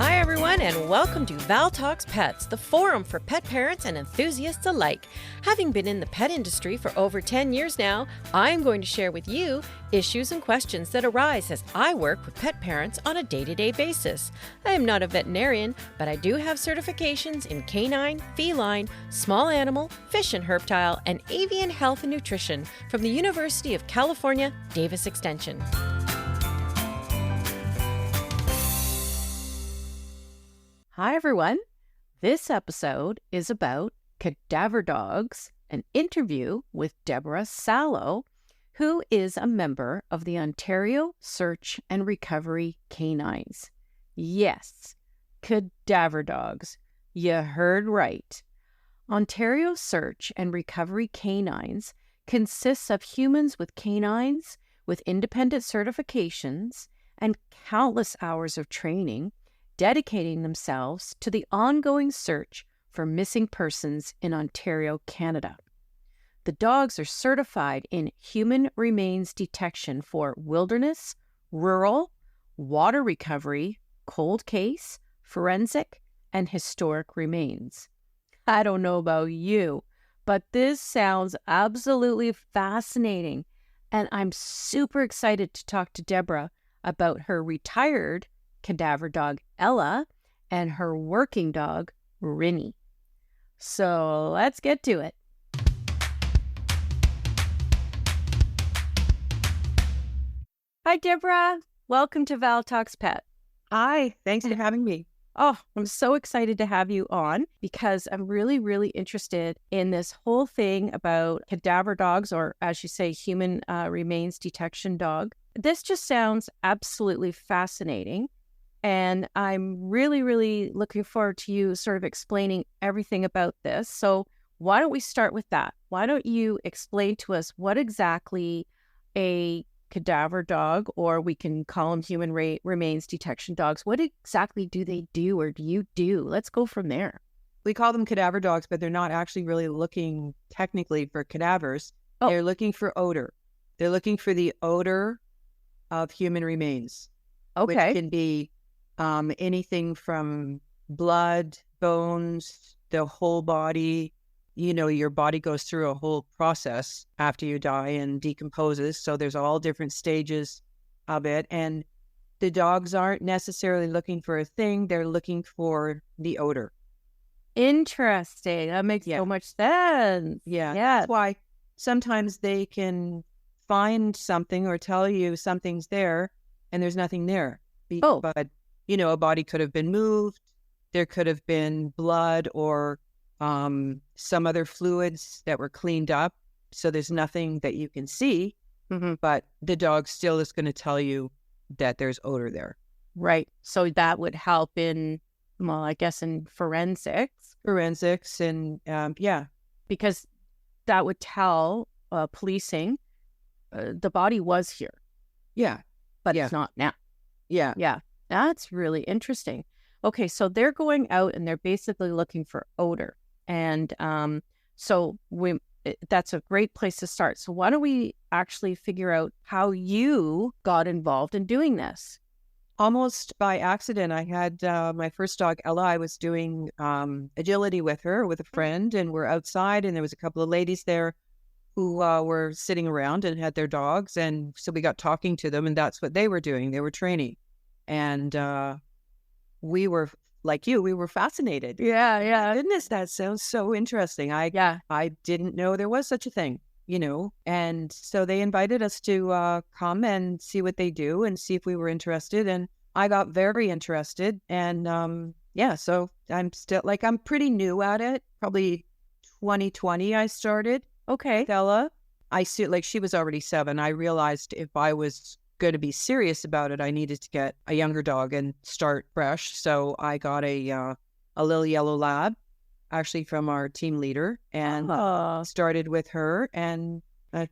Hi, everyone, and welcome to Val Talks Pets, the forum for pet parents and enthusiasts alike. Having been in the pet industry for over 10 years now, I'm going to share with you issues and questions that arise as I work with pet parents on a day-to-day basis. I am not a veterinarian, but I do have certifications in canine, feline, small animal, fish and herptile, and avian health and nutrition from the University of California, Davis Extension. Hi, everyone. This episode is about cadaver dogs, an interview with Debera Salo, who is a member of the Ontario Search and Recovery Canines. Yes, cadaver dogs. You heard right. Ontario Search and Recovery Canines consists of humans with canines with independent certifications and countless hours of training, dedicating themselves to the ongoing search for missing persons in Ontario, Canada. The dogs are certified in human remains detection for wilderness, rural, water recovery, cold case, forensic, and historic remains. I don't know about you, but this sounds absolutely fascinating, and I'm super excited to talk to Debera about her retired cadaver dog Ella and her working dog Rinnie. So let's get to it. Hi, Debera. Welcome to Val Talks Pet. Hi, thanks for having me. Oh, I'm so excited to have you on because I'm really interested in this whole thing about cadaver dogs, or as you say, human remains detection dog. This just sounds absolutely fascinating. And I'm really looking forward to you sort of explaining everything about this. So why don't we start with that? Why don't you explain to us what exactly a cadaver dog, or we can call them human remains detection dogs, what exactly do they do, or do you do? Let's go from there. We call them cadaver dogs, but they're not actually really looking technically for cadavers. Oh. They're looking for odor. They're looking for the odor of human remains. Okay. Which can be anything from blood, bones, the whole body. You know, your body goes through a whole process after you die and decomposes. So there's all different stages of it. And the dogs aren't necessarily looking for a thing. They're looking for the odor. Interesting. That makes so much sense. Yeah. That's why sometimes they can find something or tell you something's there and there's nothing there. But you know, a body could have been moved. There could have been blood or some other fluids that were cleaned up. So there's nothing that you can see, but the dog still is going to tell you that there's odor there. Right. So that would help in, well, I guess in forensics. Forensics and because that would tell policing the body was here. Yeah. But it's not now. Yeah. Yeah. That's really interesting. Okay, so they're going out and they're basically looking for odor. And that's a great place to start. So why don't we actually figure out how you got involved in doing this? Almost by accident. I had my first dog, Ella. I was doing agility with her, with a friend, and we're outside, and there was a couple of ladies there who were sitting around and had their dogs. And so we got talking to them, and that's what they were doing. They were training. And we were, like you, we were fascinated. Yeah. Goodness, that sounds so interesting. I didn't know there was such a thing, you know. And so they invited us to come and see what they do and see if we were interested. And I got very interested. And so I'm still, I'm pretty new at it. Probably 2020 I started. Okay. Ella. She was already 7. I realized if I was going to be serious about it, I needed to get a younger dog and start fresh. So I got a little yellow lab, actually from our team leader, and started with her, and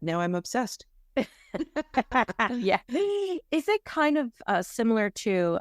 now I'm obsessed. Yeah. Is it kind of similar to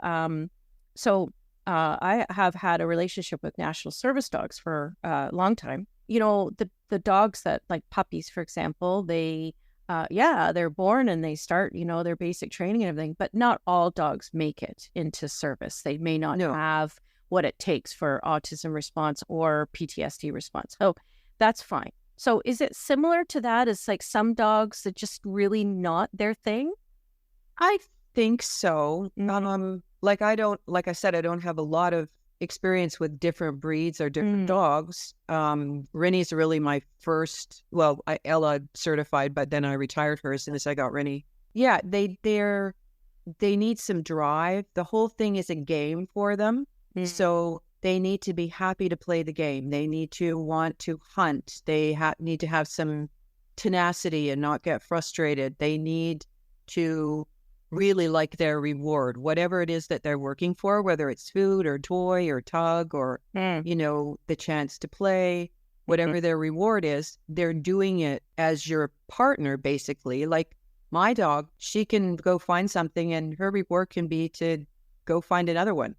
I have had a relationship with National Service dogs for a long time. You know, the dogs that, like puppies, for example, they they're born and they start, their basic training and everything, but not all dogs make it into service. They may not have what it takes for autism response or PTSD response. So that's fine. So is it similar to that? It's like some dogs that just really not their thing? I think so. Like I said, I don't have a lot of experience with different breeds or different dogs. Rinnie's really my first, Ella certified, but then I retired her as soon as I got Rinnie. Yeah, they need some drive. The whole thing is a game for them. So they need to be happy to play the game. They need to want to hunt. They need to have some tenacity and not get frustrated. They need to really like their reward, whatever it is that they're working for, whether it's food or toy or tug or, the chance to play, whatever their reward is, they're doing it as your partner, basically. Like my dog, she can go find something and her reward can be to go find another one.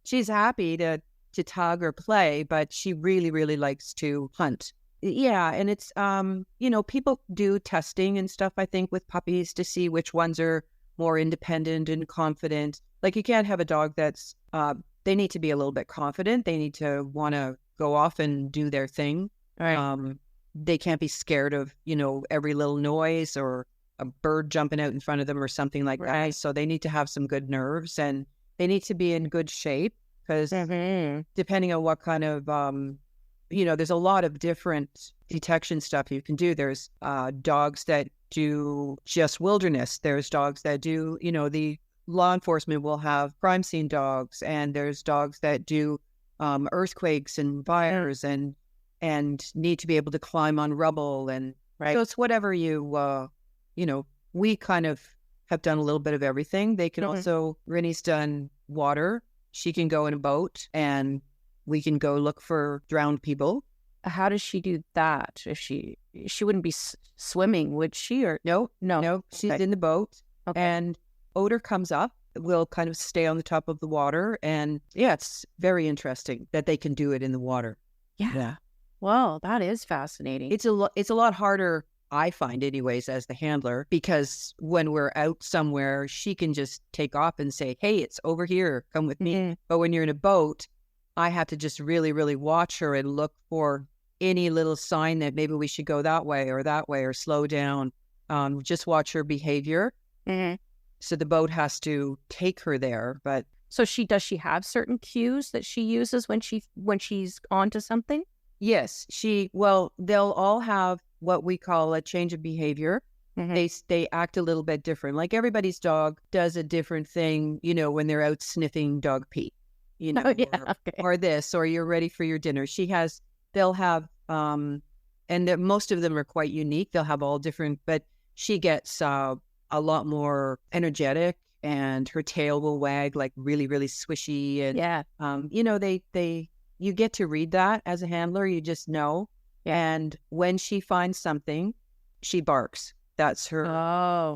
She's happy to tug or play, but she really, really likes to hunt. Yeah, and it's, people do testing and stuff, I think, with puppies to see which ones are more independent and confident. Like you can't have a dog that's, they need to be a little bit confident. They need to want to go off and do their thing. Right. They can't be scared of, every little noise or a bird jumping out in front of them or something like that. So they need to have some good nerves and they need to be in good shape because depending on what kind of, there's a lot of different detection stuff you can do. There's dogs that do just wilderness. There's dogs that do, the law enforcement will have crime scene dogs, and there's dogs that do earthquakes and fires and need to be able to climb on rubble. And so it's whatever we kind of have done a little bit of everything. They can also, Rinnie's done water. She can go in a boat and we can go look for drowned people. How does she do that? If she wouldn't be swimming, would she? Or no. She's in the boat, and odor comes up. Will kind of stay on the top of the water, and it's very interesting that they can do it in the water. Yeah. Well, that is fascinating. It's a lot harder, I find, anyways, as the handler, because when we're out somewhere, she can just take off and say, "Hey, it's over here. Come with me." But when you're in a boat, I have to just really, really watch her and look for any little sign that maybe we should go that way or slow down. Just watch her behavior. So the boat has to take her there. But so does she have certain cues that she uses when she's onto something? Yes, they'll all have what we call a change of behavior. They act a little bit different. Like everybody's dog does a different thing, when they're out sniffing dog pee. Or this, or you're ready for your dinner. They'll have, and most of them are quite unique. They'll have all different, but she gets a lot more energetic and her tail will wag like really, really swishy. And, you get to read that as a handler, you just know. And when she finds something, she barks. That's her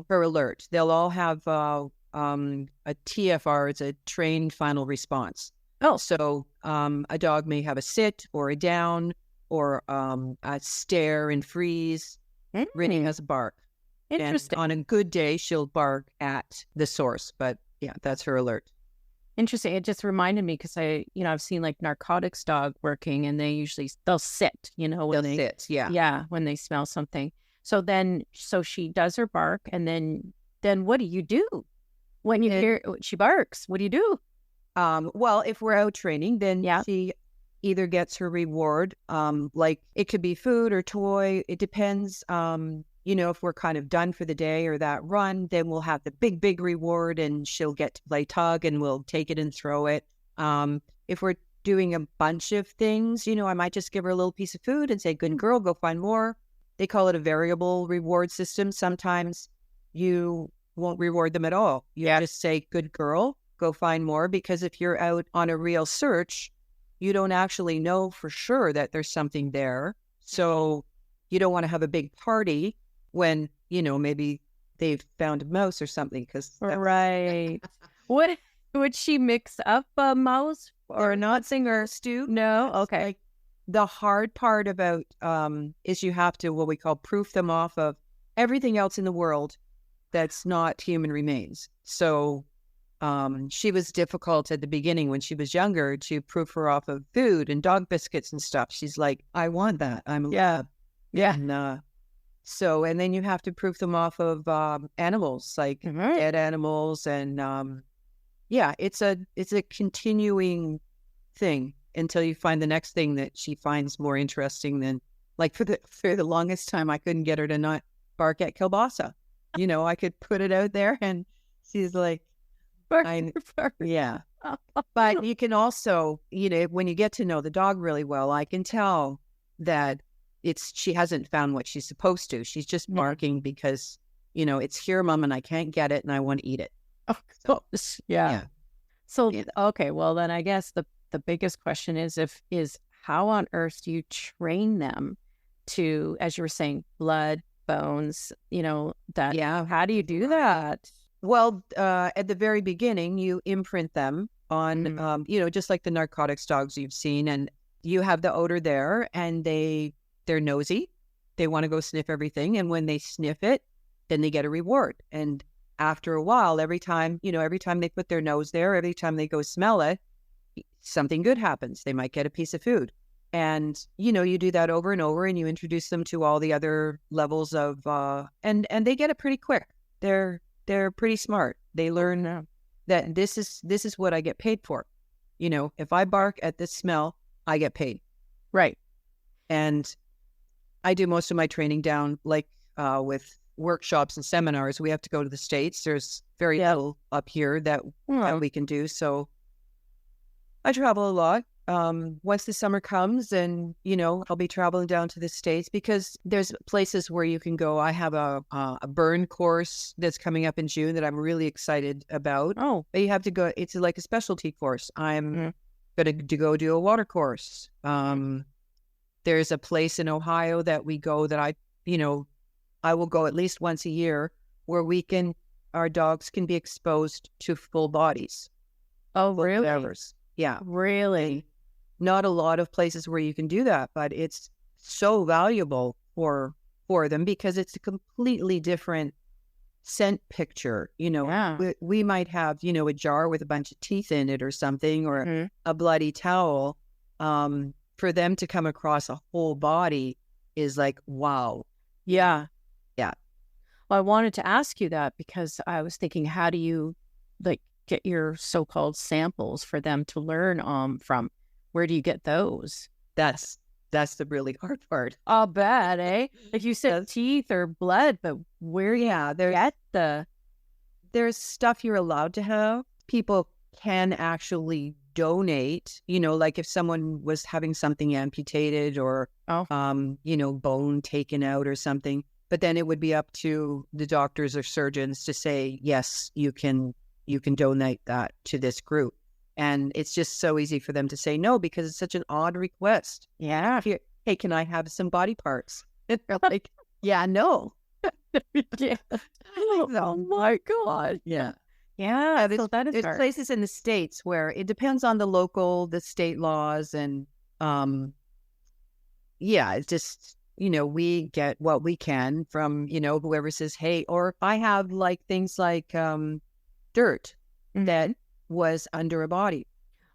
alert. They'll all have a TFR, it's a trained final response. So a dog may have a sit or a down or a stare and freeze. Rinnie has a bark. Interesting. And on a good day, she'll bark at the source. But that's her alert. Interesting. It just reminded me because I've seen like narcotics dog working, and they'll sit. When they smell something. So she does her bark, and then what do you do when you hear she barks? What do you do? Well, if we're out training, then she either gets her reward, like it could be food or toy. It depends. If we're kind of done for the day or that run, then we'll have the big, big reward and she'll get to play tug and we'll take it and throw it. If we're doing a bunch of things, I might just give her a little piece of food and say, "Good girl, go find more." They call it a variable reward system. Sometimes you won't reward them at all. You just say, "Good girl, go find more," because if you're out on a real search, you don't actually know for sure that there's something there. So you don't want to have a big party when, maybe they've found a mouse or something. Right. What would she mix up a mouse or not sing or stew? No. Okay. The hard part about is you have to what we call proof them off of everything else in the world that's not human remains. So she was difficult at the beginning when she was younger to proof her off of food and dog biscuits and stuff. She's like, I want that. I'm Yeah. And and then you have to proof them off of animals, like dead animals, and it's a continuing thing until you find the next thing that she finds more interesting than, like, for the longest time I couldn't get her to not bark at kielbasa. I could put it out there and she's like, yeah. But you can also, when you get to know the dog really well, I can tell that she hasn't found what she's supposed to. She's just barking because, it's here, Mom, and I can't get it and I want to eat it. Oh, so, yeah. So, okay, well, then I guess the biggest question is how on earth do you train them to, as you were saying, blood, bones, that, how do you do that? Well, at the very beginning, you imprint them on, just like the narcotics dogs you've seen, and you have the odor there, and they're nosy. They want to go sniff everything, and when they sniff it, then they get a reward. And after a while, every time they put their nose there, every time they go smell it, something good happens. They might get a piece of food. And, you do that over and over, and you introduce them to all the other levels of, and they get it pretty quick. They're pretty smart. They learn that this is what I get paid for. If I bark at this smell, I get paid. Right. And I do most of my training down, like with workshops and seminars. We have to go to the States. There's very little up here that we can do. So I travel a lot. Once the summer comes, and I'll be traveling down to the States because there's places where you can go. I have a burn course that's coming up in June that I'm really excited about. Oh, but you have to go. It's like a specialty course. I'm going to go do a water course. There's a place in Ohio that we go that I will go at least once a year where our dogs can be exposed to full bodies. Oh, really? Cadavers. Yeah. Really? Not a lot of places where you can do that, but it's so valuable for them because it's a completely different scent picture. We might have, a jar with a bunch of teeth in it or something, or a bloody towel. For them to come across a whole body is like, wow. Yeah. Yeah. Well, I wanted to ask you that because I was thinking, how do you get your so-called samples for them to learn from? Where do you get those? That's the really hard part. I'll bet, eh? Like you said, teeth or blood, but where do you get there's stuff you're allowed to have. People can actually donate, like if someone was having something amputated or, bone taken out or something, but then it would be up to the doctors or surgeons to say, yes, you can donate that to this group. And it's just so easy for them to say no because it's such an odd request. Yeah. Hey, can I have some body parts? And they're like, yeah, no. Yeah. Oh my God. Yeah. Yeah. There's places in the States where it depends on the state laws. And it's just, we get what we can from, whoever says, hey, or if I have like things like dirt that was under a body,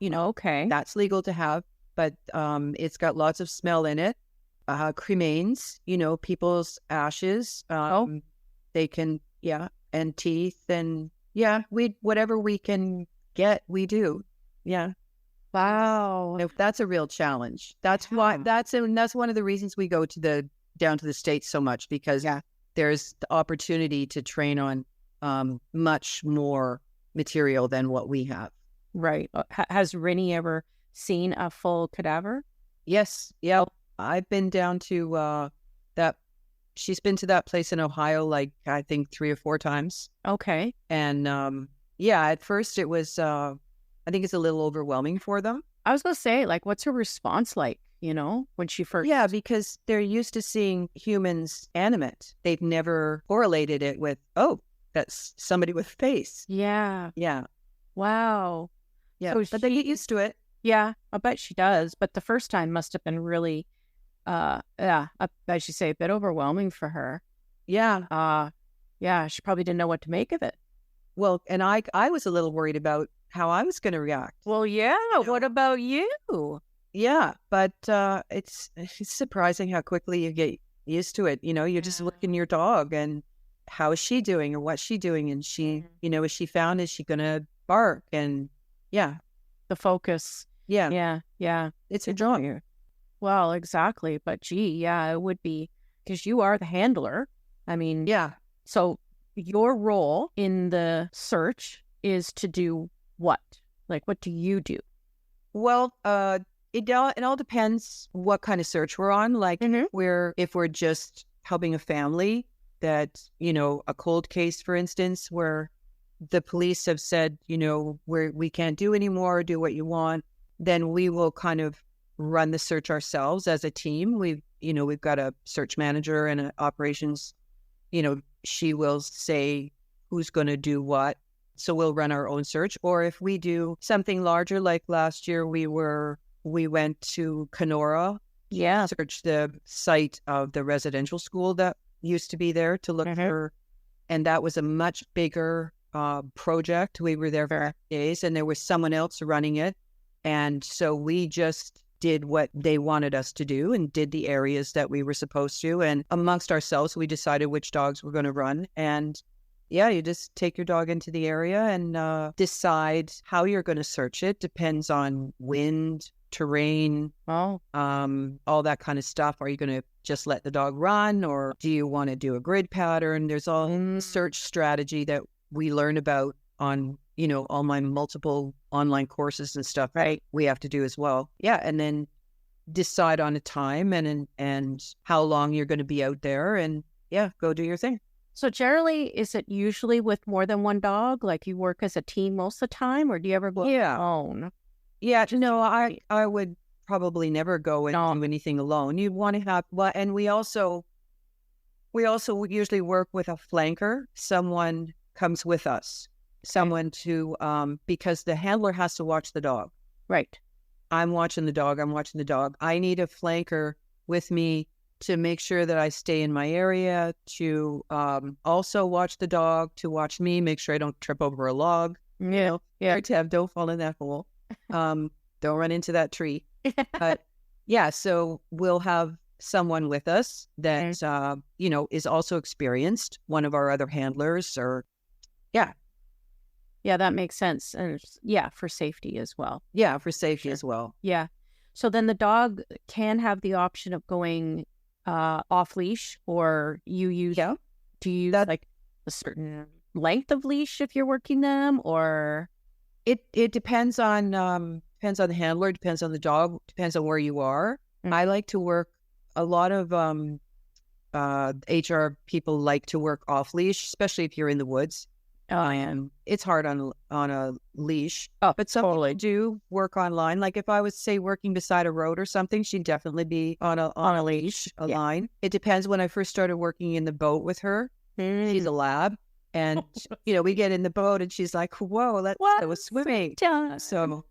okay, that's legal to have, but it's got lots of smell in it. Cremains, people's ashes, they can, and teeth, and whatever we can get, we do. Yeah. Wow. That's a real challenge. That's why that's one of the reasons we go down to the States so much, because there's the opportunity to train on much more material than what we have. Right. Has Rinnie ever seen a full cadaver? Yes. Yeah. I've been down to that. She's been to that place in Ohio, like I think 3 or 4 times. Okay. And at first it was, I think it's a little overwhelming for them. I was going to say, like, what's her response like, when she first... Yeah, because they're used to seeing humans animate. They've never correlated it with, that's somebody with face. Yeah. Yeah. Wow. Yeah. So but they get used to it. Yeah, I bet she does. But the first time must have been really, I should say, a bit overwhelming for her. Yeah. Yeah, she probably didn't know what to make of it. Well, and I was a little worried about how I was going to react. Well, yeah. What about you? Yeah, but it's surprising how quickly you get used to it. You just look in your dog and how is she doing or what's she doing? And she, is she found, is she going to bark? And yeah. The focus. Yeah. Yeah. It's a job. Well, exactly. But gee, yeah, it would be because you are the handler. I mean, yeah. So your role in the search is to do what? Like, what do you do? Well, it all depends what kind of search we're on. Like if we're just helping a family that, a cold case, for instance, where the police have said, we can't do anymore, do what you want, then we will kind of run the search ourselves as a team. We've got a search manager and an operations, she will say who's going to do what. So we'll run our own search. Or if we do something larger, like last year, we went to Kenora, search the site of the residential school that used to be there to look for, and that was a much bigger project. We were there for days, and there was someone else running it, and so we just did what they wanted us to do and did the areas that we were supposed to, and amongst ourselves, we decided which dogs we're going to run. And yeah, you just take your dog into the area and decide how you're going to search it. Depends on wind, terrain, all that kind of stuff. Are you going to just let the dog run, or do you want to do a grid pattern? There's all search strategy that we learn about on, all my multiple online courses and stuff. Right. We have to do as well. Yeah. And then decide on a time and how long you're going to be out there, and go do your thing. So generally, is it usually with more than one dog? Like you work as a team most of the time, or do you ever go alone? Yeah, no, I would probably never go and do anything alone. You want to have, and we also usually work with a flanker. Someone comes with us, someone to, because the handler has to watch the dog. Right. I'm watching the dog. I need a flanker with me to make sure that I stay in my area, to also watch the dog, to watch me, make sure I don't trip over a log. Yeah. Don't fall in that hole. Don't run into that tree. But so we'll have someone with us that, is also experienced, one of our other handlers, or Yeah, that makes sense. And for safety as well. Yeah, for safety as well. Yeah. So then the dog can have the option of going off leash, or you use do you use like a certain length of leash if you're working them, or it depends on the handler, depends on the dog, depends on where you are. I like to work, a lot of HR people like to work off leash, especially if you're in the woods. It's hard on a leash. But some people do work online. Like if I was, say, working beside a road or something, she'd definitely be on a leash, a line. It depends. When I first started working in the boat with her, she's a lab, and we get in the boat and she's like, "Whoa, that was swimming." So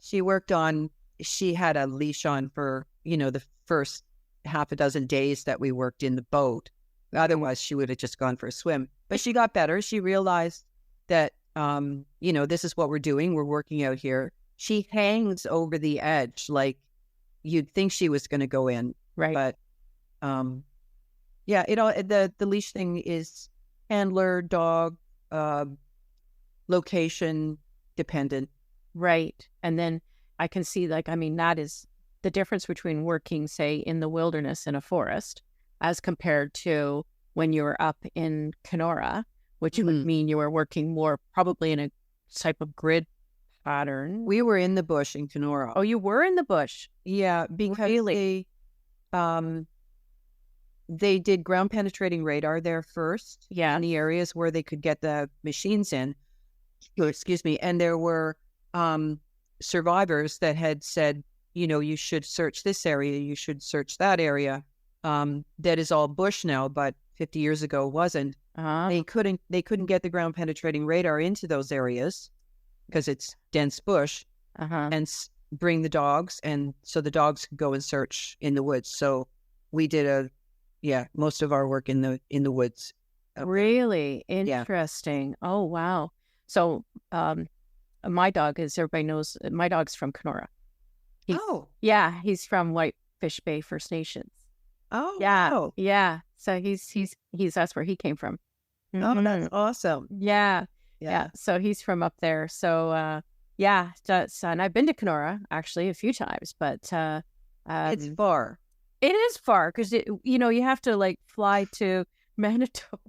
she had a leash on for the first half a dozen days that we worked in the boat. Otherwise, she would have just gone for a swim. But she got better. She realized that, this is what we're doing. We're working out here. She hangs over the edge like you'd think she was going to go in. Right. But, the leash thing is handler, dog, location dependent. Right. And then I can see, that is the difference between working, say, in the wilderness in a forest as compared to when you were up in Kenora, which would mean you were working more probably in a type of grid pattern. We were in the bush in Kenora. Oh, you were in the bush? Yeah, because they did ground penetrating radar there first. Yeah. In the areas where they could get the machines in. Excuse me. And there were survivors that had said, you should search this area, you should search that area. That is all bush now, but 50 years ago wasn't. They couldn't get the ground penetrating radar into those areas because it's dense bush, and bring the dogs, and so the dogs could go and search in the woods. So we did most of our work in the woods. Really interesting. Yeah. Oh, wow. So, my dog, as everybody knows, my dog's from Kenora. Yeah, he's from Whitefish Bay First Nations. Oh, yeah, wow. Yeah. So he's that's where he came from. Oh, that's awesome. Yeah. So he's from up there. So, and I've been to Kenora actually a few times, but it's far. It is far because you have to like fly to Manitoba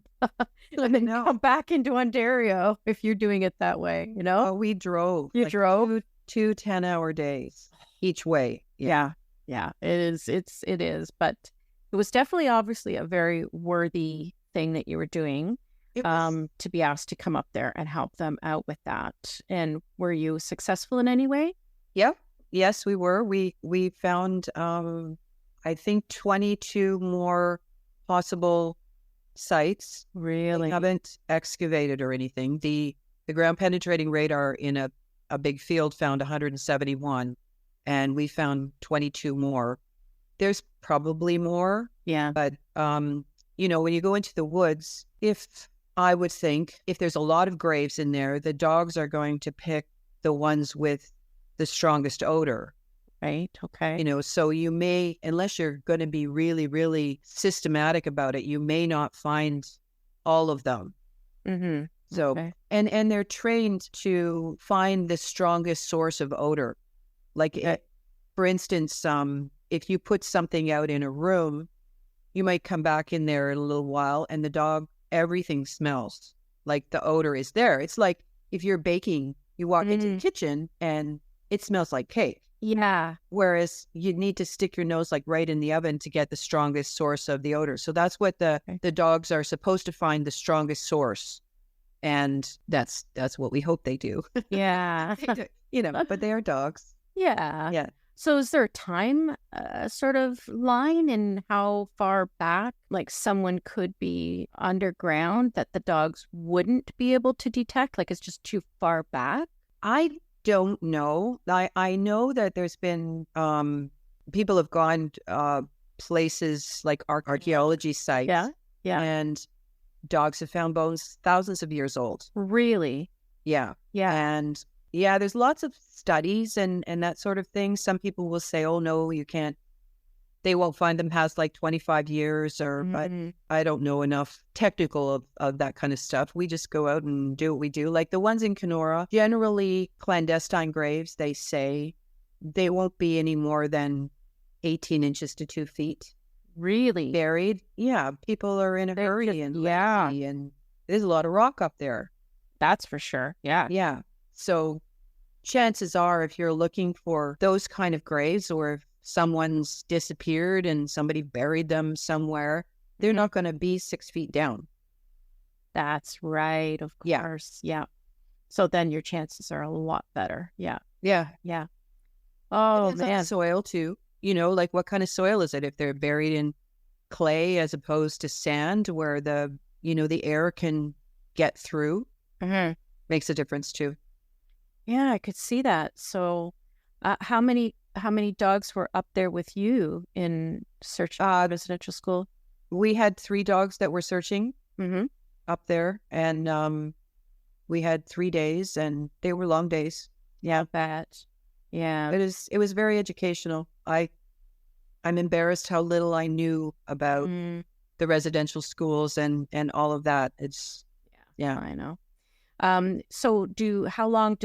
and then come back into Ontario if you're doing it that way. Oh, we drove. You drove 2 10-hour days each way. Yeah. It is. But it was definitely obviously a very worthy thing that you were doing. To be asked to come up there and help them out with that. And were you successful in any way? Yeah. Yes, we were. We found, I think 22 more possible sites. Really? We haven't excavated or anything. The ground penetrating radar in a big field found 171, and we found 22 more. There's probably more. Yeah. But, when you go into the woods, I would think if there's a lot of graves in there, the dogs are going to pick the ones with the strongest odor. Right. Okay. So you may, unless you're going to be really, really systematic about it, you may not find all of them. Mm-hmm. So, okay. and they're trained to find the strongest source of odor. Like, for instance, if you put something out in a room, you might come back in there in a little while and the dog, everything smells like the odor is there. It's like if you're baking, you walk into the kitchen and it smells like cake. Yeah. Whereas you need to stick your nose like right in the oven to get the strongest source of the odor. So that's what the dogs are supposed to find, the strongest source. And that's what we hope they do. Yeah. But they are dogs. Yeah. Yeah. So is there a time sort of line in how far back like someone could be underground that the dogs wouldn't be able to detect? Like it's just too far back? I don't know. I know that there's been people have gone places like archaeology sites. Yeah. And dogs have found bones thousands of years old. Really? Yeah. Yeah. And there's lots of studies and that sort of thing. Some people will say, oh, no, you can't. They won't find them past like 25 years but I don't know enough technical of that kind of stuff. We just go out and do what we do. Like the ones in Kenora, generally clandestine graves, they say they won't be any more than 18 inches to 2 feet. Really? Buried. Yeah. People are in a hurry and there's a lot of rock up there. That's for sure. Yeah. Yeah. So chances are if you're looking for those kind of graves or if someone's disappeared and somebody buried them somewhere, they're not going to be 6 feet down. That's right. Of course. Yeah. So then your chances are a lot better. Yeah. Yeah. Yeah. Oh, man. Soil too. Like what kind of soil is it? If they're buried in clay as opposed to sand where the air can get through, makes a difference too. Yeah, I could see that. So how many dogs were up there with you in search residential school? We had 3 dogs that were searching up there, and we had 3 days, and they were long days. Yeah, bet. Yeah, it was very educational. I'm embarrassed how little I knew about the residential schools and all of that. It's I know. So how long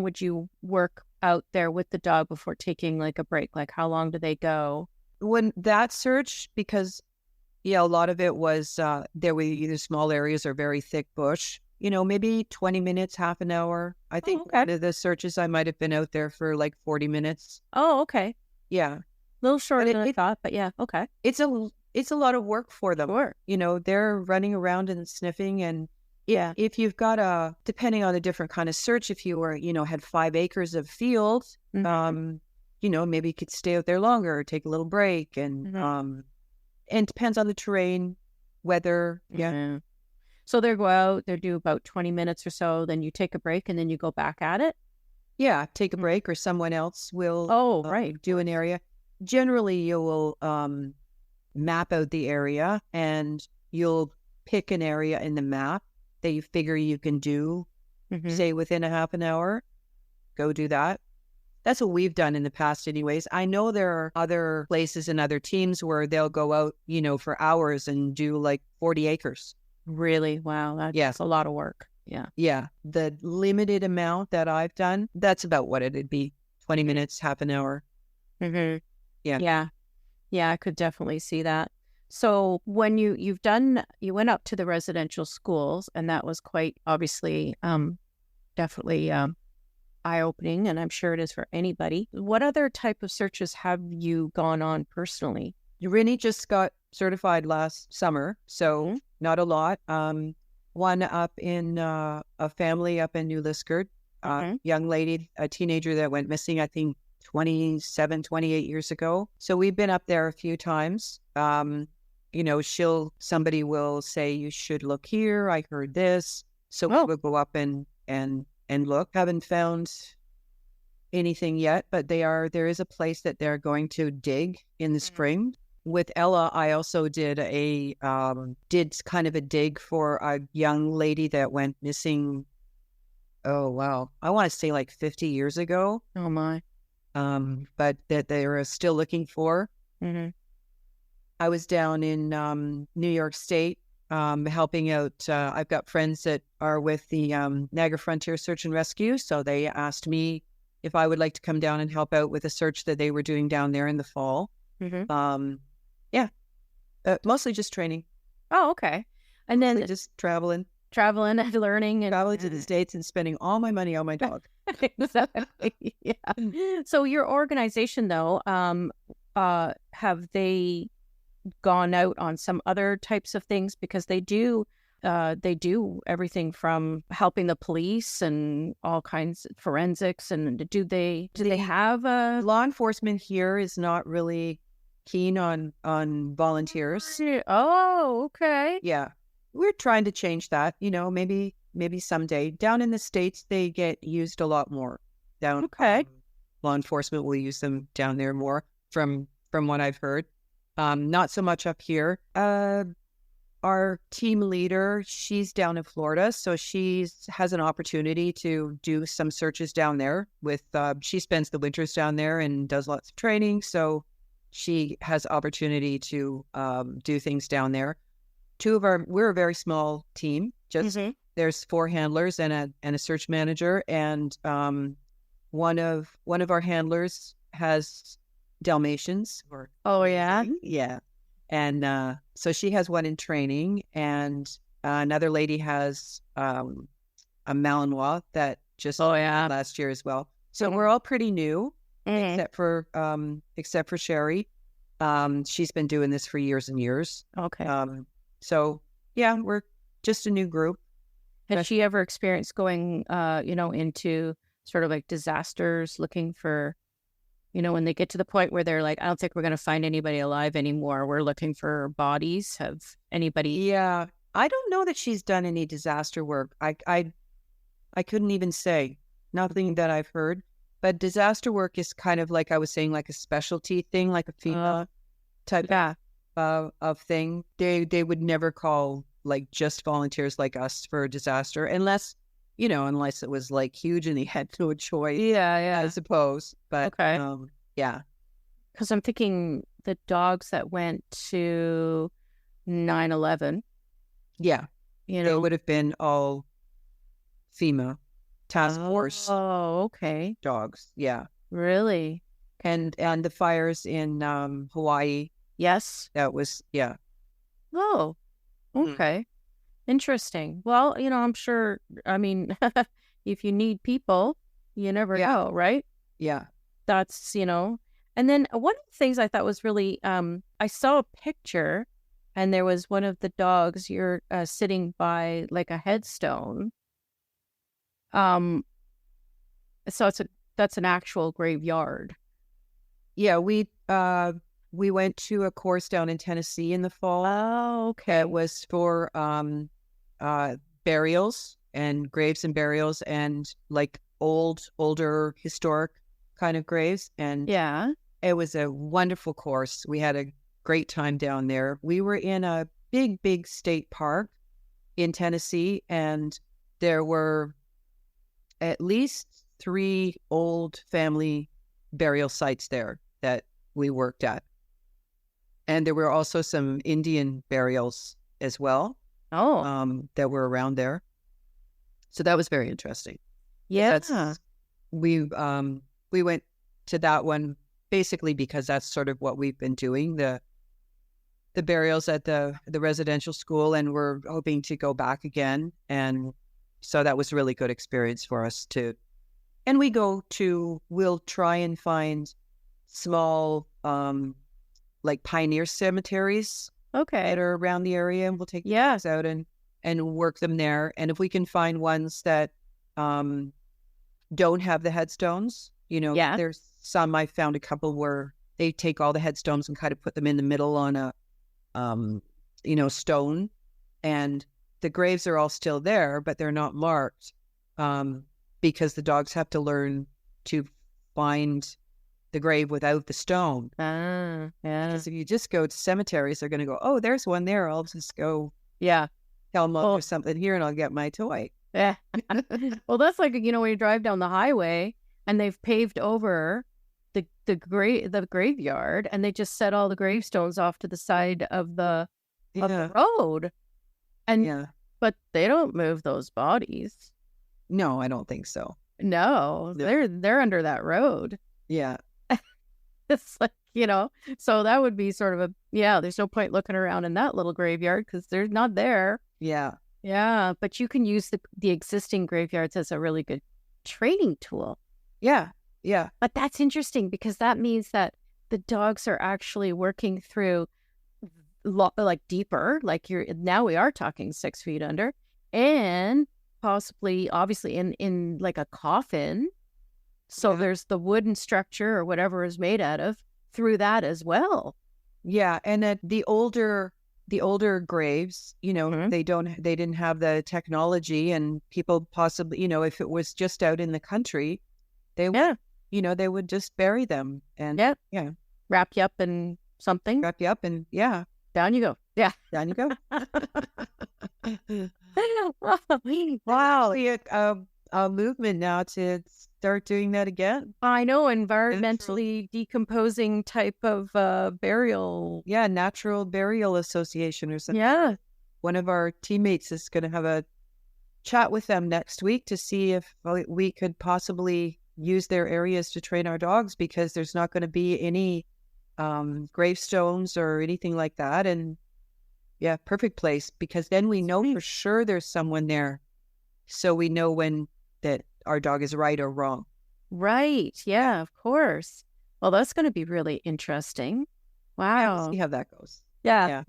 would you work out there with the dog before taking like a break? Like how long do they go? When that search, because a lot of it was there were either small areas or very thick bush, maybe 20 minutes, half an hour. I think one of the searches I might have been out there for like 40 minutes. Oh, okay. Yeah. A little shorter than I thought, but yeah, okay. It's a lot of work for them. Sure. They're running around and sniffing, and if you've got depending on the different kind of search, if you were, had 5 acres of field, maybe you could stay out there longer or take a little break, and it depends on the terrain, weather. Yeah. So they go out, they do about 20 minutes or so, then you take a break and then you go back at it? Yeah, take a break or someone else will right. do an area. Generally, you will map out the area, and you'll pick an area in the map that you figure you can do, say within a half an hour, go do that. That's what we've done in the past anyways. I know there are other places and other teams where they'll go out, for hours and do like 40 acres. Really? Wow. That's a lot of work. Yeah. Yeah. The limited amount that I've done, that's about what it'd be. 20 minutes, half an hour. Yeah. Yeah. Yeah, I could definitely see that. So when you went up to the residential schools, and that was quite obviously definitely eye-opening, and I'm sure it is for anybody. What other type of searches have you gone on personally? Rinnie just got certified last summer, so not a lot. One up in a family up in New Liskeard, young lady, a teenager that went missing, I think 27, 28 years ago. So we've been up there a few times. Somebody will say, you should look here. I heard this. So we will go up and look. Haven't found anything yet, but there is a place that they're going to dig in the spring. With Ella, I also did kind of a dig for a young lady that went missing. Oh, wow. I want to say like 50 years ago. Oh my. But that they are still looking for. I was down in New York State, helping out. I've got friends that are with the Niagara Frontier Search and Rescue, so they asked me if I would like to come down and help out with a search that they were doing down there in the fall. Mostly just training. Oh, okay. And then mostly just traveling and learning, and traveling to the States and spending all my money on my dog. Exactly. Yeah. So your organization, though, have they gone out on some other types of things? Because they do everything from helping the police and all kinds of forensics. And do they have a law enforcement here is not really keen on volunteers. Oh, okay. Yeah, we're trying to change that. Maybe someday. Down in the States, they get used a lot more. Okay. Law enforcement will use them down there more, from what I've heard. Not so much up here. Our team leader, she's down in Florida, so she has an opportunity to do some searches down there. She spends the winters down there and does lots of training, so she has opportunity to do things down there. We're a very small team. Just there's 4 handlers and a search manager, and one of our handlers has Dalmatians. Yeah. And so she has one in training, and another lady has a Malinois that just last year as well. So we're all pretty new, except for Sherry. She's been doing this for years and years. Okay. So yeah, we're just a new group. Has she ever experienced going, into sort of like disasters, looking for, when they get to the point where they're like, I don't think we're going to find anybody alive anymore. We're looking for bodies. Have anybody? Yeah, I don't know that she's done any disaster work. I couldn't even say. Nothing that I've heard. But disaster work is kind of like I was saying, like a specialty thing, like a FEMA type of thing. They would never call like just volunteers like us for a disaster unless it was like huge and they had no choice. Yeah. I suppose. But okay. Yeah. Because I'm thinking the dogs that went to 9/11. Yeah. They would have been all FEMA task force. Oh, okay. Dogs. Yeah. Really? And the fires in Hawaii. Yes. That was, yeah. Oh, okay. Interesting. Well, I'm sure, if you need people, you never know, right? Yeah. That's, and then one of the things I thought was really, I saw a picture and there was one of the dogs, you're sitting by like a headstone. So that's an actual graveyard. Yeah, we went to a course down in Tennessee in the fall. Oh, okay. It was for burials and graves and burials and like older historic kind of graves. And yeah, it was a wonderful course. We had great time down there. We were in a big state park in Tennessee, and there were at least 3 old family burial sites there that we worked at. And there were also some Indian burials as well. That were around there. So that was very interesting. Yeah. We went to that one basically because that's sort of what we've been doing, the burials at the residential school, and we're hoping to go back again. And so that was a really good experience for us too. And we'll try and find small like pioneer cemeteries that are around the area, and we'll take dogs out and work them there. And if we can find ones that don't have the headstones, there's some, I found a couple where they take all the headstones and kind of put them in the middle on a stone, and the graves are all still there, but they're not marked because the dogs have to learn to find the grave without the stone. Because if you just go to cemeteries, they're going to go, oh, there's one there. I'll just go tell them there's something here and I'll get my toy. Yeah. Well, that's like, when you drive down the highway and they've paved over the graveyard, and they just set all the gravestones off to the side of the road. And but they don't move those bodies. No, I don't think so. No. They're under that road. Yeah. It's like, so that would be sort of there's no point looking around in that little graveyard because they're not there. Yeah. Yeah. But you can use the existing graveyards as a really good training tool. Yeah. Yeah. But that's interesting because that means that the dogs are actually working through like deeper, like now we are talking 6 feet under, and possibly obviously in like a coffin. So there's the wooden structure or whatever is made out of through that as well. Yeah. And at the older graves, they didn't have the technology, and people possibly, if it was just out in the country, they would, they would just bury them and wrap you up in something. Wrap you up and down you go. Yeah. Down you go. Wow. A movement now to start doing that again. I know, environmentally decomposing type of burial. Yeah, Natural Burial Association or something. Yeah. One of our teammates is going to have a chat with them next week to see if we could possibly use their areas to train our dogs, because there's not going to be any gravestones or anything like that. And perfect place, because then we know for sure there's someone there. So we know when that our dog is right or wrong. Right. Yeah, of course. Well, that's going to be really interesting. Wow. We'll see how that goes. Yeah.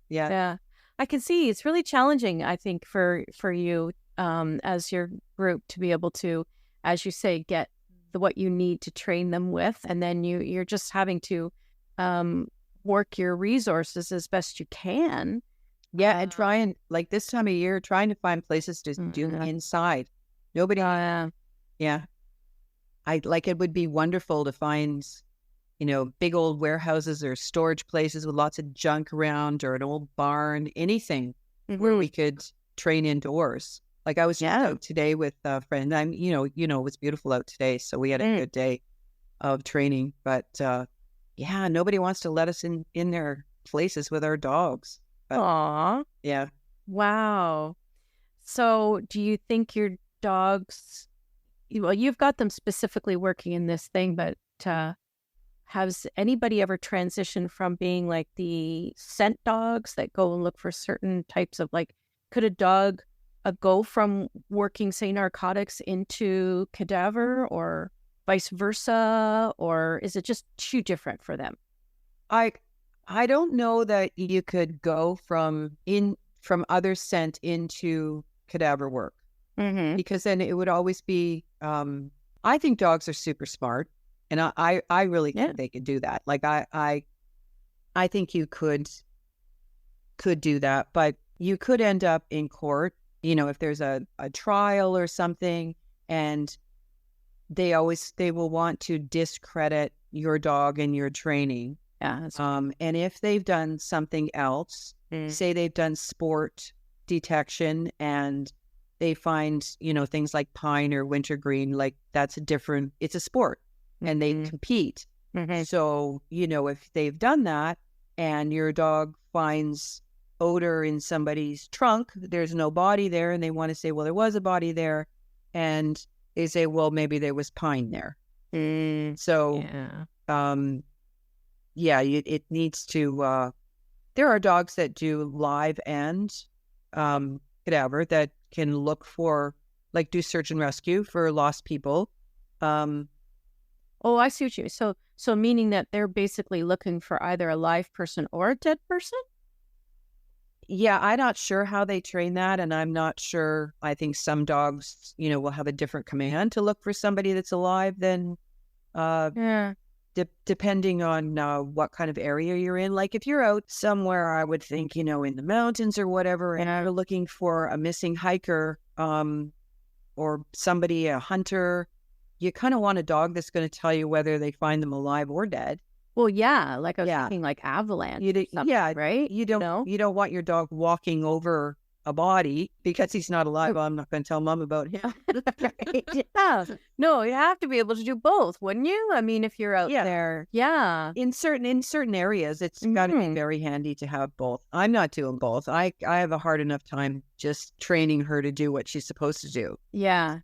Yeah. I can see it's really challenging, I think, for you as your group to be able to, as you say, get what you need to train them with. And then you're just having to work your resources as best you can. Yeah, and try and, like this time of year, trying to find places to do inside. Nobody. Yeah. It would be wonderful to find, big old warehouses or storage places with lots of junk around, or an old barn, anything where we could train indoors. Like I was out today with a friend. It was beautiful out today, so we had a good day of training. But nobody wants to let us in their places with our dogs. Aww. Yeah. Wow. So do you think your dogs, you've got them specifically working in this thing, but has anybody ever transitioned from being like the scent dogs that go and look for certain types of, like, could a dog go from working, say, narcotics into cadaver, or vice versa? Or is it just too different for them? I don't know that you could go from other scent into cadaver work, because then it would always be. I think dogs are super smart, and I really think they could do that. Like I think you could do that, but you could end up in court. If there's a trial or something, and they will want to discredit your dog and your training. Yeah. And if they've done something else, say they've done sport detection and they find, things like pine or wintergreen, like it's a sport and they compete. So, if they've done that and your dog finds odor in somebody's trunk, there's no body there, and they want to say, well, there was a body there. And they say, well, maybe there was pine there. So, it needs to, there are dogs that do live and cadaver that can look for, like, do search and rescue for lost people. Oh, I see what you mean. So meaning that they're basically looking for either a live person or a dead person? Yeah, I'm not sure how they train that, and I'm not sure. I think some dogs, will have a different command to look for somebody that's alive than, depending on what kind of area you're in. Like if you're out somewhere, I would think, in the mountains or whatever, and you're looking for a missing hiker or somebody, a hunter, you kind of want a dog that's going to tell you whether they find them alive or dead. Well, yeah, like I was thinking, like avalanche. Right? You don't want your dog walking over a body because he's not alive. Well, I'm not going to tell Mom about him. Yeah. No, you have to be able to do both, wouldn't you? I mean, if you're out there, in certain areas, it's got to be very handy to have both. I'm not doing both. I have a hard enough time just training her to do what she's supposed to do. Yeah.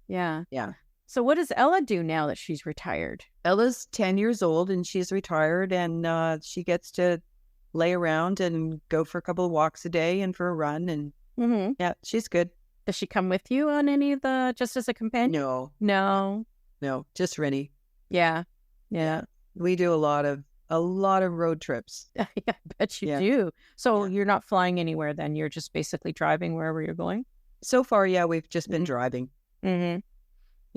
So what does Ella do now that she's retired? Ella's 10 years old and she's retired, and she gets to lay around and go for a couple of walks a day and for a run. And yeah, she's good. Does she come with you on any of just as a companion? No, just Rinnie. Yeah. We do a lot of road trips. Yeah, I bet you do. So you're not flying anywhere then? You're just basically driving wherever you're going? So far, yeah, we've just been driving.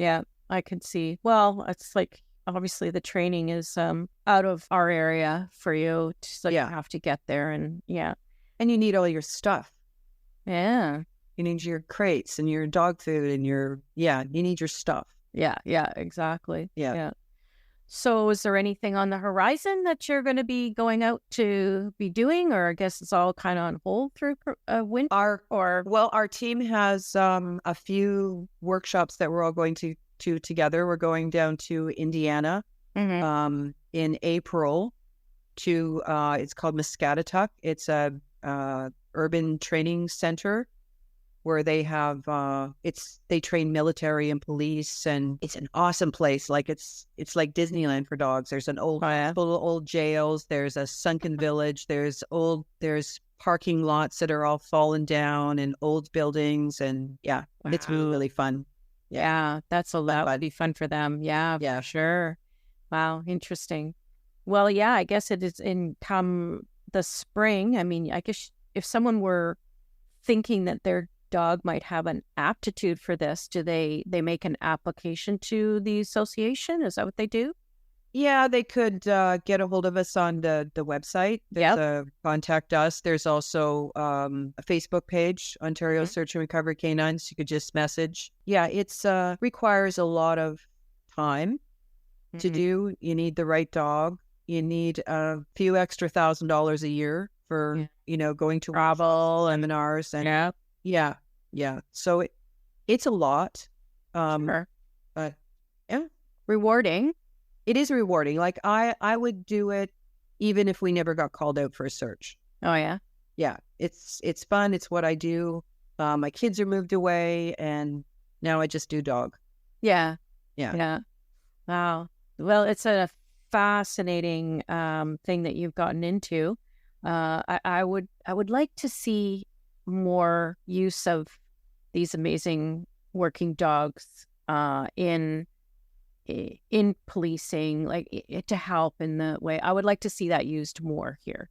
Yeah, I can see. Well, it's like, obviously the training is out of our area for you. So you have to get there and And you need all your stuff. Yeah. You need your crates and your dog food and you need your stuff. Yeah, exactly. Yeah. So is there anything on the horizon that you're going to be going out to be doing, or I guess it's all kind of on hold through winter? Our team has a few workshops that we're all going to together. We're going down to Indiana in April to it's called Muscatatuck. It's a urban training center where they have they train military and police, and it's an awesome place. Like it's like Disneyland for dogs. There's an old jails, there's a sunken village, there's parking lots that are all fallen down and old buildings, and it's really, really fun. Yeah, that would be fun for them. Yeah, sure. Wow, interesting. Well, yeah, I guess it is come the spring. I mean, I guess if someone were thinking that their dog might have an aptitude for this, do they make an application to the association? Is that what they do? Yeah, they could get a hold of us on the website. Contact us. There's also a Facebook page, Ontario Search and Recovery Canines. You could just message. Yeah, it's requires a lot of time to do. You need the right dog. You need a few extra $1,000 a year for going to travel seminars and yeah. So it's a lot, sure. But rewarding. It is rewarding. Like I would do it even if we never got called out for a search. Oh yeah. Yeah. It's fun. It's what I do. My kids are moved away and now I just do dog. Yeah. Wow. Well, it's a fascinating thing that you've gotten into. I would like to see more use of these amazing working dogs in policing, like to help in the way. I would like to see that used more here.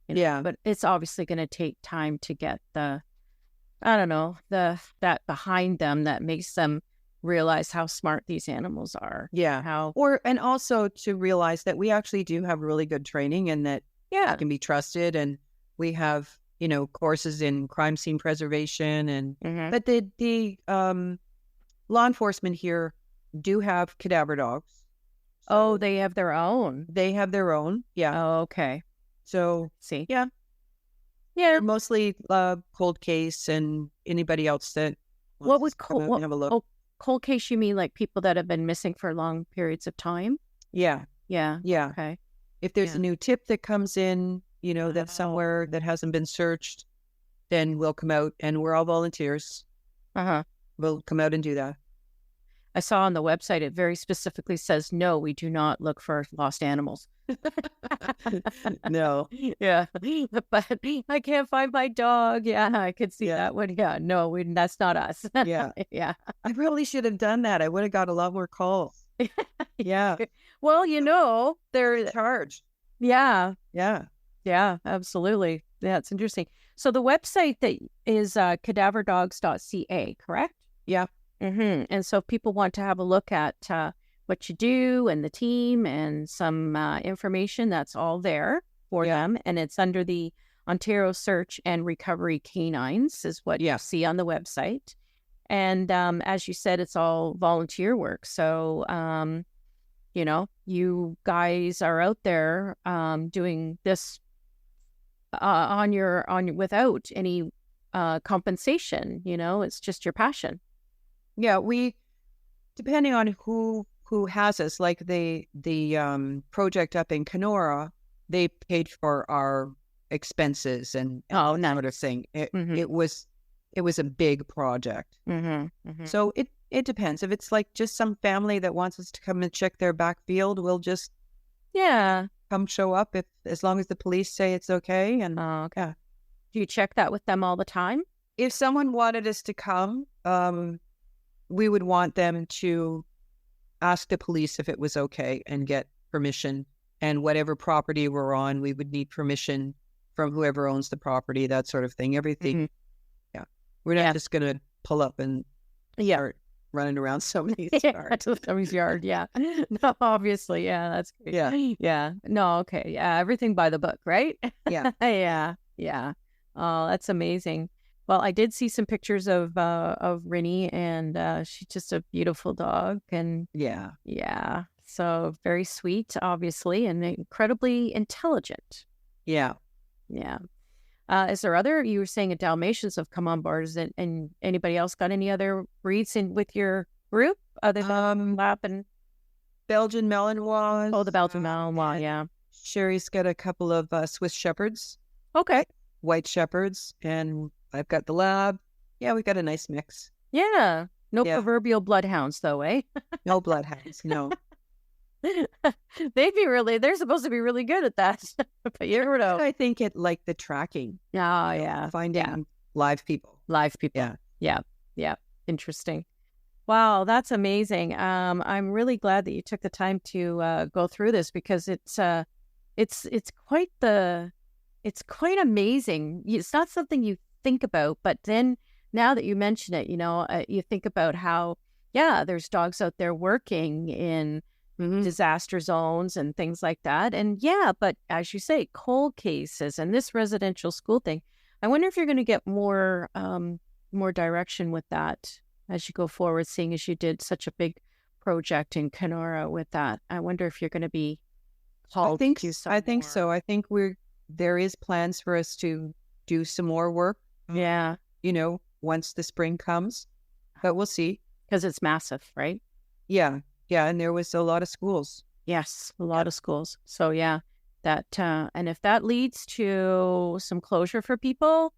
But it's obviously going to take time to get that behind them that makes them realize how smart these animals are. Yeah. And also to realize that we actually do have really good training and that it can be trusted, and we have courses in crime scene preservation and but the law enforcement here do have cadaver dogs. Oh, they have their own. They have their own. Yeah. Oh, okay. So, See. yeah. Yeah. They're mostly cold case and anybody else that What wants would to come out and have a look. cold case, you mean like people that have been missing for long periods of time? Yeah. Yeah. Yeah. Okay. If there's a new tip that comes in, that's somewhere that hasn't been searched, then we'll come out, and we're all volunteers. Uh-huh. We'll come out and do that. I saw on the website, it very specifically says, no, we do not look for lost animals. No. Yeah. But I can't find my dog. Yeah, I could see that one. Yeah, no, that's not us. Yeah. Yeah. I really should have done that. I would have got a lot more calls. Yeah. Well, they're charged. Yeah. Yeah. Yeah, absolutely. Yeah, it's interesting. So the website that is cadaverdogs.ca, correct? Yeah. Mm-hmm. And so if people want to have a look at what you do and the team and some information, that's all there for them. And it's under the Ontario Search and Recovery Canines is what you see on the website. And as you said, it's all volunteer work. So, you guys are out there doing this on your without any compensation. It's just your passion. Yeah, depending on who has us, like the project up in Kenora, they paid for our expenses and that sort of thing. It was a big project. So it depends. If it's like just some family that wants us to come and check their back field, we'll just come show up as long as the police say it's okay. And okay. Do you check that with them all the time? If someone wanted us to come, we would want them to ask the police if it was okay and get permission. And whatever property we're on, we would need permission from whoever owns the property, that sort of thing. Everything. Yeah. We're not just going to pull up and start running around somebody's yard. Somebody's yard, yeah. No, obviously, yeah, that's great. Yeah. Yeah. No, okay. Yeah, everything by the book, right? Yeah. Yeah. Oh, that's amazing. Well, I did see some pictures of Rinnie, and she's just a beautiful dog. And yeah. So very sweet, obviously, and incredibly intelligent. Yeah. Yeah. Is there you were saying Dalmatians have come on board, and anybody else got any other breeds with your group other than Lap and Belgian Malinois? Oh, the Belgian Malinois, yeah. Sherry's got a couple of Swiss Shepherds. Okay. White Shepherds, and I've got the Lab. Yeah, we've got a nice mix. Yeah. No proverbial bloodhounds, though, eh? No bloodhounds, no. They're supposed to be really good at that. But you never know. I think it like the tracking. Oh, yeah. Finding live people. Yeah. Interesting. Wow, that's amazing. I'm really glad that you took the time to go through this, because it's quite amazing. It's not something you think about, but then now that you mention it, you think about how there's dogs out there working in disaster zones and things like that. And but as you say, cold cases and this residential school thing, I wonder if you're going to get more direction with that as you go forward, seeing as you did such a big project in Kenora with that. I wonder if you're going to be called to do some I think so. I think there is plans for us to do some more work. Yeah. Once the spring comes, but we'll see. Because it's massive, right? Yeah. Yeah. And there was a lot of schools. Yes. A lot of schools. So that, and if that leads to some closure for people,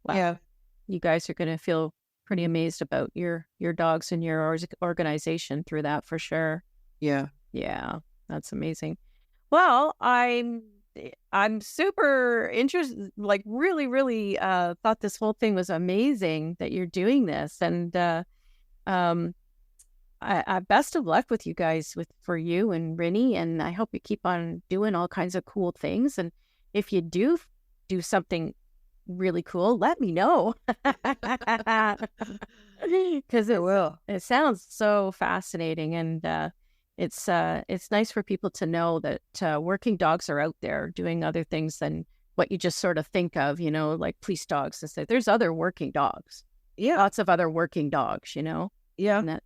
you guys are going to feel pretty amazed about your dogs and your organization through that, for sure. Yeah. Yeah. That's amazing. Well, I'm super interested, like really, really thought this whole thing was amazing that you're doing this. And I best of luck with you guys, for you and Rinnie, and I hope you keep on doing all kinds of cool things. And if you do something really cool, let me know. Because it sounds so fascinating, and it's nice for people to know that working dogs are out there doing other things than what you just sort of think of, like police dogs. And say there's other working dogs. Yeah, lots of other working dogs. Yeah,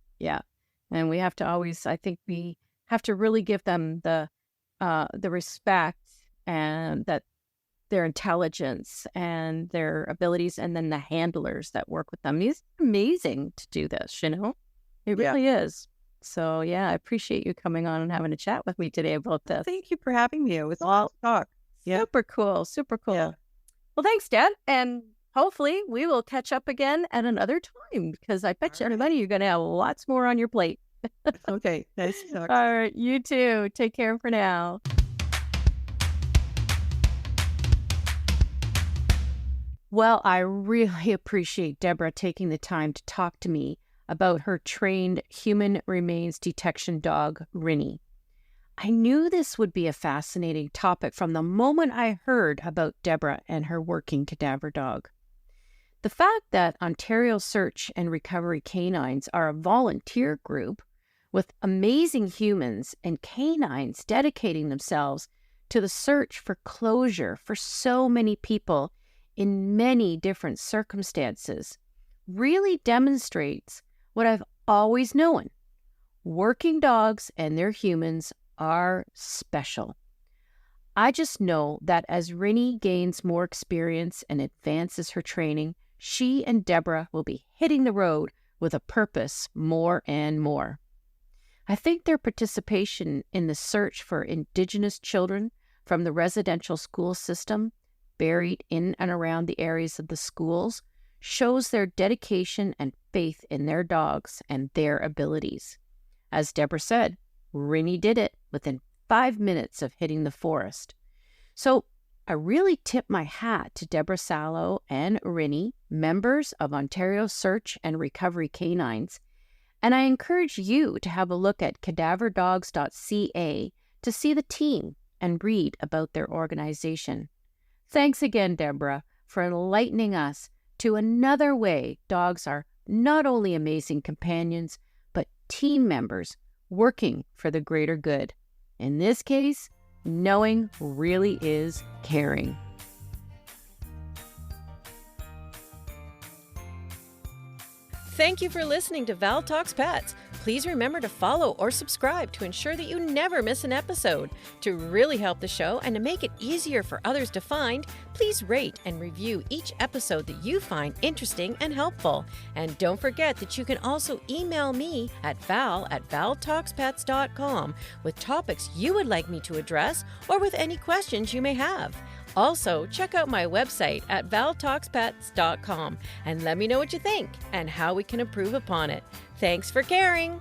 and we have to always, I think, be have to really give them the respect and that their intelligence and their abilities, and then the handlers that work with them. It's amazing to do this, It really is. So, I appreciate you coming on and having a chat with me today about this. Thank you for having me. It was awesome talk. Yeah. Super cool. Super cool. Yeah. Well, thanks, Dad. And hopefully we will catch up again at another time, because I bet you everybody you're going to have lots more on your plate. Okay. Nice to talk. All right. You too. Take care for now. Well, I really appreciate Debera taking the time to talk to me about her trained human remains detection dog, Rinnie. I knew this would be a fascinating topic from the moment I heard about Debera and her working cadaver dog. The fact that Ontario Search and Recovery Canines are a volunteer group with amazing humans and canines dedicating themselves to the search for closure for so many people in many different circumstances really demonstrates what I've always known. Working dogs and their humans are special. I just know that as Rinnie gains more experience and advances her training, she and Debera will be hitting the road with a purpose more and more. I think their participation in the search for Indigenous children from the residential school system buried in and around the areas of the schools shows their dedication and faith in their dogs and their abilities. As Debera said, Rinnie did it within 5 minutes of hitting the forest. So I really tip my hat to Debera Salo and Rinnie, members of Ontario Search and Recovery Canines, and I encourage you to have a look at cadaverdogs.ca to see the team and read about their organization. Thanks again, Debera, for enlightening us to another way dogs are not only amazing companions, but team members working for the greater good. In this case, knowing really is caring. Thank you for listening to Val Talks Pets. Please remember to follow or subscribe to ensure that you never miss an episode. To really help the show and to make it easier for others to find, please rate and review each episode that you find interesting and helpful. And don't forget that you can also email me at val@valtalkspets.com with topics you would like me to address or with any questions you may have. Also, check out my website at valtalkspets.com and let me know what you think and how we can improve upon it. Thanks for caring.